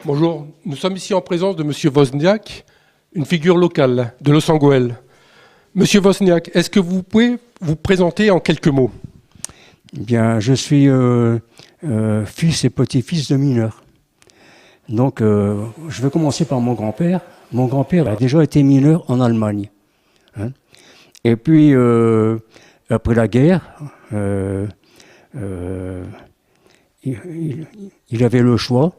Bonjour, nous sommes ici en présence de Monsieur Wozniak, une figure locale de Los Angeles. Monsieur Wozniak, est-ce que vous pouvez vous présenter en quelques mots? Eh bien, je suis fils et petit-fils de mineurs. Donc, je vais commencer par mon grand-père. Mon grand-père a déjà été mineur en Allemagne. Hein. Et puis, après la guerre, il avait le choix,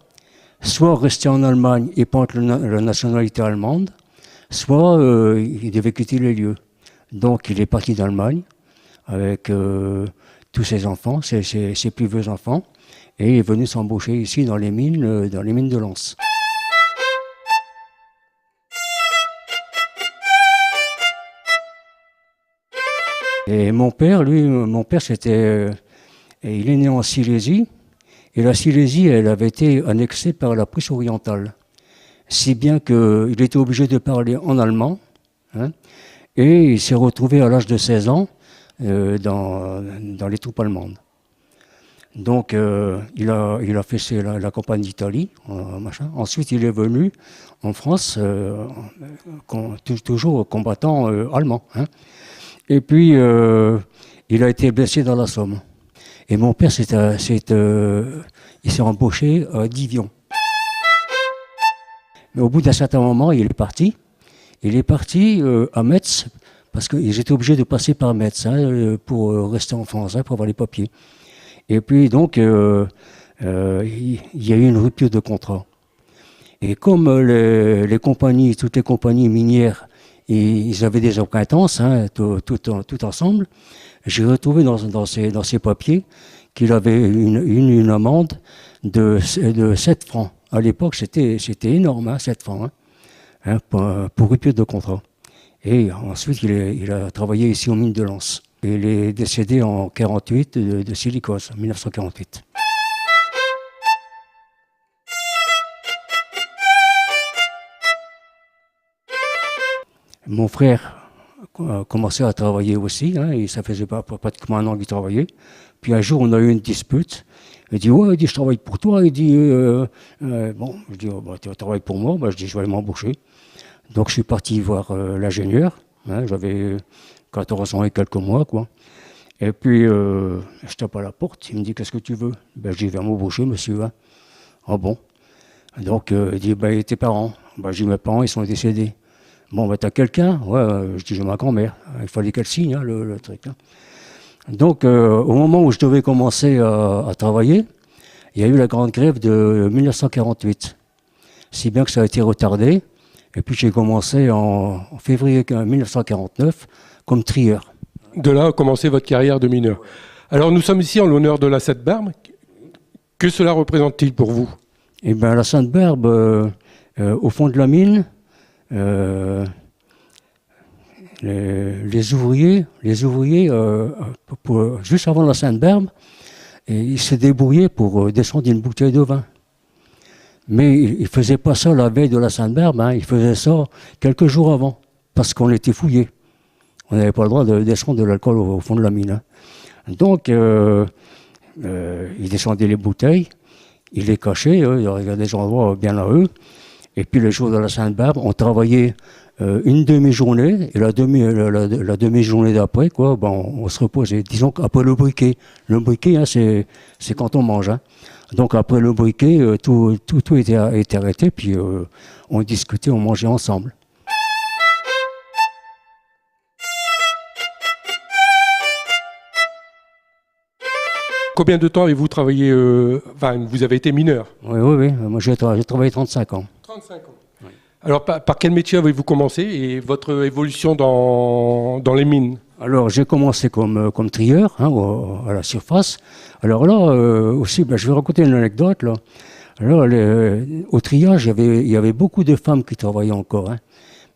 soit rester en Allemagne et prendre la nationalité allemande, soit il devait quitter les lieux. Donc, il est parti d'Allemagne avec tous ses enfants, ses plus vieux enfants, et il est venu s'embaucher ici dans les mines de Lens. Et mon père, c'était, il est né en Silésie, et la Silésie, elle avait été annexée par la Prusse orientale, si bien qu'il était obligé de parler en allemand, hein, et il s'est retrouvé à l'âge de 16 ans dans les troupes allemandes. Donc il a fait la campagne d'Italie, machin. Ensuite il est venu en France, toujours combattant allemand. Hein. Et puis il a été blessé dans la Somme. Et mon père il s'est embauché à Divion. Mais au bout d'un certain moment, il est parti. Il est parti à Metz, parce qu'ils étaient obligés de passer par Metz pour rester en France, pour avoir les papiers. Et puis donc, il y a eu une rupture de contrat. Et comme toutes les compagnies minières, ils avaient des acquaintances, tout ensemble, j'ai retrouvé dans ces papiers qu'il avait une amende de 7 francs. À l'époque, c'était énorme, 7 francs, pour rupture de contrat. Et ensuite, il a travaillé ici aux mines de Lens. Et il est décédé en 1948 de silicose, en 1948. Mon frère a commencé à travailler aussi, et ça faisait pratiquement un an qu'il travaillait. Puis un jour, on a eu une dispute. Il dit, ouais, je travaille pour toi. Il dit, bon, je dis, tu travailles pour moi. Je dis, je vais aller m'embaucher. Donc je suis parti voir l'ingénieur. J'avais 14 ans et quelques mois, quoi. Et puis, je tape à la porte. Il me dit, qu'est-ce que tu veux? Je dis, viens m'embaucher, monsieur. Hein. Ah bon? Donc, il dit, tes parents? Je dis, mes parents, ils sont décédés. Bon, t'as quelqu'un? Ouais, je dis, j'ai ma grand-mère. Il fallait qu'elle signe, le truc. Hein. Donc, au moment où je devais commencer à travailler, il y a eu la grande grève de 1948. Si bien que ça a été retardé. Et puis, j'ai commencé en février 1949 comme trieur. De là a commencé votre carrière de mineur. Alors, nous sommes ici en l'honneur de la Sainte-Barbe. Que cela représente-t-il pour vous? Eh bien, la Sainte-Barbe, au fond de la mine, les ouvriers, juste avant la Sainte-Barbe, ils se débrouillaient pour descendre une bouteille de vin. Mais ils ne faisaient pas ça la veille de la Sainte-Barbe, ils faisaient ça quelques jours avant, parce qu'on était fouillés. On n'avait pas le droit de descendre de l'alcool au fond de la mine. Donc, ils descendaient les bouteilles, ils les cachaient, il y avait des endroits bien à eux. Et puis le jour de la Sainte-Barbe, on travaillait une demi-journée, et la demi-journée d'après, on se reposait. Disons qu'après le briquet. Le briquet, c'est quand on mange. Donc après le briquet, tout était arrêté, puis on discutait, on mangeait ensemble. Combien de temps avez-vous travaillé, vous avez été mineur? Oui. Moi, j'ai travaillé 35 ans. 35 ans. Oui. Alors, par quel métier avez-vous commencé et votre évolution dans les mines? Alors, j'ai commencé comme trieur, à la surface. Alors là, aussi, je vais raconter une anecdote. Là. Alors, au triage, il y avait beaucoup de femmes qui travaillaient encore.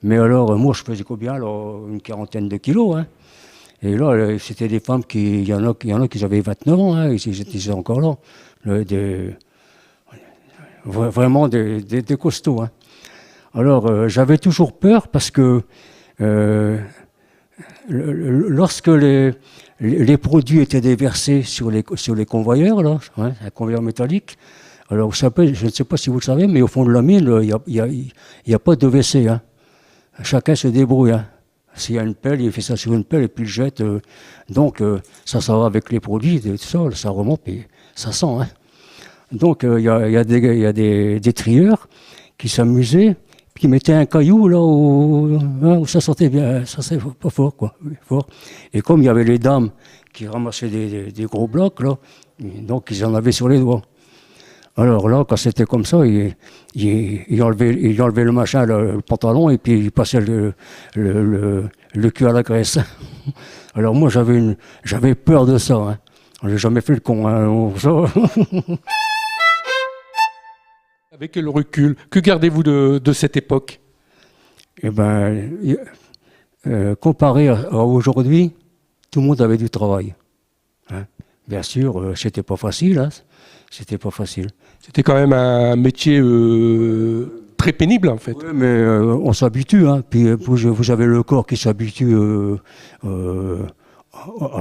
Mais alors, moi, je faisais combien? Alors, une quarantaine de kilos. Et là, c'était des femmes il y en a qui avaient 29 ans, ils étaient encore là. Vraiment des costauds. Alors, j'avais toujours peur parce que lorsque les produits étaient déversés sur les convoyeurs, un convoyeur métallique, Alors, vous savez, je ne sais pas si vous le savez, mais au fond de la mine, il y a pas de WC. Hein. Chacun se débrouille. Hein. S'il y a une pelle, il fait ça sur une pelle et puis il jette. Donc, ça va avec les produits, tout ça, ça remonte et ça sent. Hein. Donc, il y a des trieurs qui s'amusaient, puis qui mettaient un caillou là où ça sortait bien, ça c'est pas fort, quoi. Fort. Et comme il y avait les dames qui ramassaient des gros blocs, là, donc ils en avaient sur les doigts. Alors là, quand c'était comme ça, il enlevait le machin, le pantalon, et puis il passait le cul à la graisse. Alors moi, j'avais peur de ça. Hein. J'ai jamais fait le con. Hein, Avec le recul, que gardez-vous de cette époque? Eh ben, comparé à aujourd'hui, tout le monde avait du travail. Hein. Bien sûr, c'était pas facile. Hein. C'était pas facile. C'était quand même un métier très pénible, en fait. Oui, mais on s'habitue. Hein. Puis vous avez le corps qui s'habitue à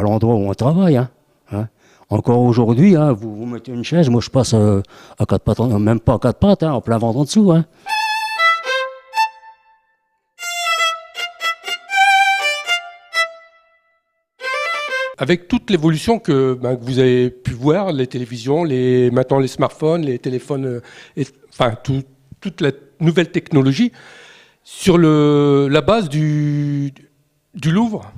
l'endroit où on travaille. Hein. Hein. Encore aujourd'hui, hein, vous mettez une chaise, moi je passe à quatre pattes, même pas à quatre pattes, hein, en plein ventre en dessous. Hein. Avec toute l'évolution que vous avez pu voir, les télévisions, maintenant les smartphones, les téléphones, toute la nouvelle technologie, sur la base du Louvre,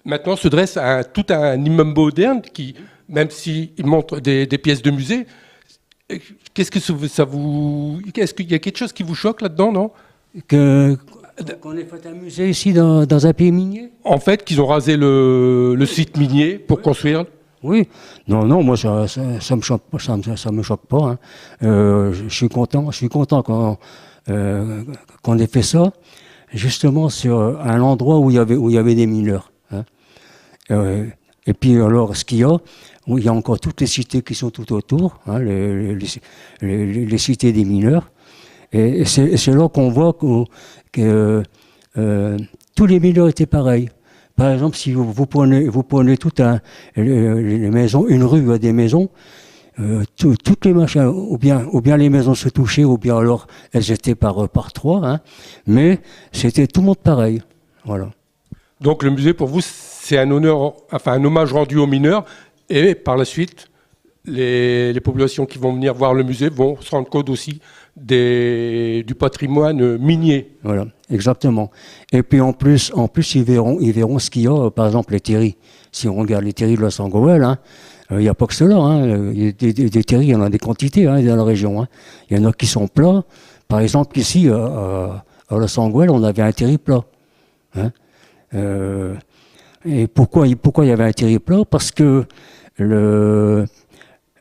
maintenant se dresse tout un immeuble moderne qui, même s'il montre des pièces de musée, qu'est-ce que ça vous... Est-ce qu'il y a quelque chose qui vous choque là-dedans, non? Qu'on ait fait un musée ici dans un pays minier? En fait, qu'ils ont rasé le site minier pour construire. Oui. Non, moi ça me choque pas, ça me choque pas. Hein. Je suis content qu'on ait fait ça, justement sur un endroit où il y avait des mineurs. Hein. Et puis alors, ce qu'il y a, il y a encore toutes les cités qui sont tout autour, hein, les cités des mineurs. Et c'est là qu'on voit que tous les mineurs étaient pareils. Par exemple, si vous prenez toutes les maisons, une rue a des maisons, toutes les machins, ou bien les maisons se touchaient, ou bien alors elles étaient par trois, hein, mais c'était tout le monde pareil. Voilà. Donc le musée, pour vous, c'est un hommage rendu aux mineurs, et par la suite, les populations qui vont venir voir le musée vont se rendre compte aussi du patrimoine minier. Voilà, exactement. Et puis en plus ils verront ce qu'il y a, par exemple les terris. Si on regarde les terris de Los Angeles, hein, il n'y a pas que cela. Hein. Il y a des terris, il y en a des quantités hein, dans la région. Hein. Il y en a qui sont plats. Par exemple, ici, à Los Angeles, on avait un terri plat. Hein. Et pourquoi il y avait un terri plat? Parce que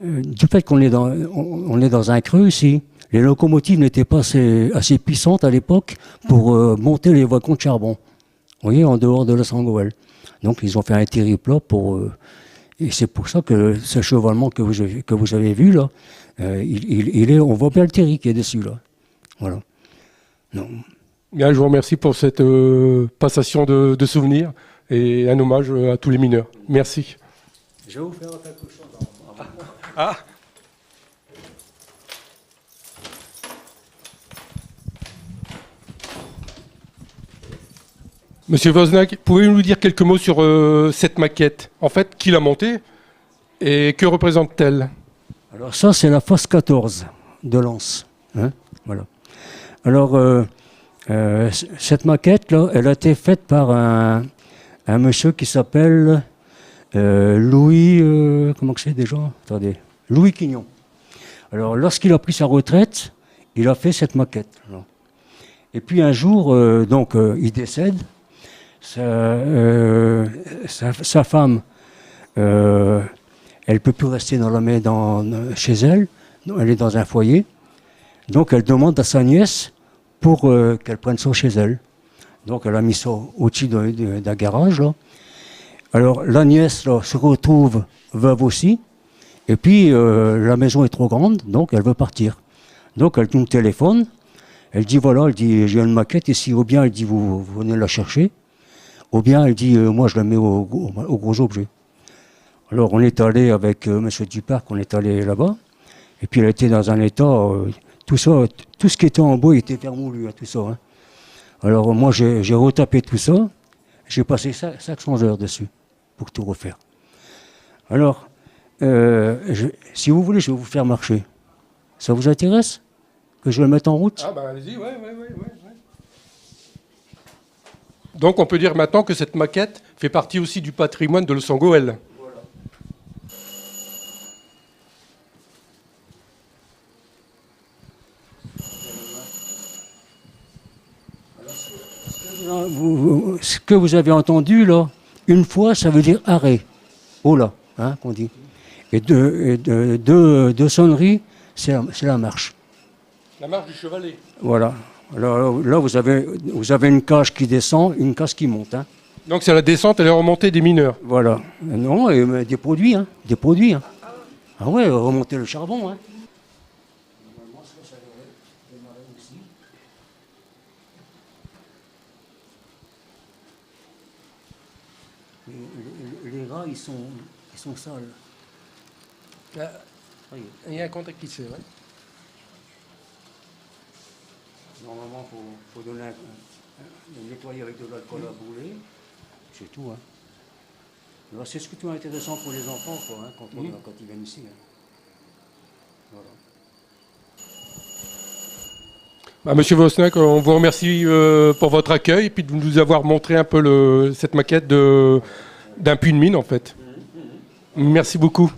du fait qu'on est dans un creux ici, les locomotives n'étaient pas assez puissantes à l'époque pour monter les wagons de charbon. Vous voyez, en dehors de Los Angeles. Donc ils ont fait un terri plat et c'est pour ça que ce chevalement que vous avez vu là, on voit bien le terri qui est dessus là. Voilà. Non. Bien, je vous remercie pour cette passation de souvenirs et un hommage à tous les mineurs. Merci. Je vais vous faire quelque chose. Ah. Monsieur Wozniak, pouvez-vous nous dire quelques mots sur cette maquette? En fait, qui l'a montée et que représente-t-elle? Alors ça, c'est la fosse 14 de Lens. Hein, voilà. Alors, cette maquette-là, elle a été faite par un monsieur qui s'appelle Louis... comment que c'est déjà? Attendez. Louis Quignon. Alors, lorsqu'il a pris sa retraite, il a fait cette maquette. Alors. Et puis un jour, il décède. Sa femme, elle ne peut plus rester chez elle. Elle est dans un foyer. Donc, elle demande à sa nièce pour qu'elle prenne ça chez elle. Donc, elle a mis ça au-dessus d'un garage. Là. Alors, la nièce là, se retrouve veuve aussi. Et puis, la maison est trop grande, donc elle veut partir. Donc, elle nous téléphone. Elle dit, voilà, j'ai une maquette ici. Ou bien, elle dit, vous venez la chercher. Ou bien, elle dit, moi, je la mets au gros objet. Alors, on est allé avec M. Duparc, on est allé là-bas. Et puis elle était dans un état, tout ça, tout ce qui était en bas, il était vermoulu, hein, tout ça. Hein. Alors moi, j'ai retapé tout ça, j'ai passé 500 heures dessus pour tout refaire. Alors, si vous voulez, je vais vous faire marcher. Ça vous intéresse que je le mette en route? Ah ben allez-y, ouais. Donc on peut dire maintenant que cette maquette fait partie aussi du patrimoine de Losangoël. Ce que vous avez entendu là, une fois, ça veut dire arrêt. Oh là, hein, qu'on dit. Et deux sonneries, c'est la marche. La marche du chevalet. Voilà. Alors, là, vous avez une cage qui descend, une cage qui monte. Hein. Donc c'est la descente et la remontée des mineurs. Voilà. Non, et des produits. Hein. Des produits. Hein. Ah ouais, remonter le charbon. Hein. Normalement, ça devrait démarrer aussi. Les rats, ils sont sales. Ah, il y a un contact qui se fait, ouais. Normalement, il faut donner nettoyer avec de l'alcool à brûler. C'est tout. Hein. C'est ce qui est intéressant pour les enfants, quoi, hein, quand ils viennent ici. Hein. Voilà. Bah, Monsieur Vosnack, on vous remercie pour votre accueil et puis de nous avoir montré un peu cette maquette d'un puits de mine en fait. Merci beaucoup.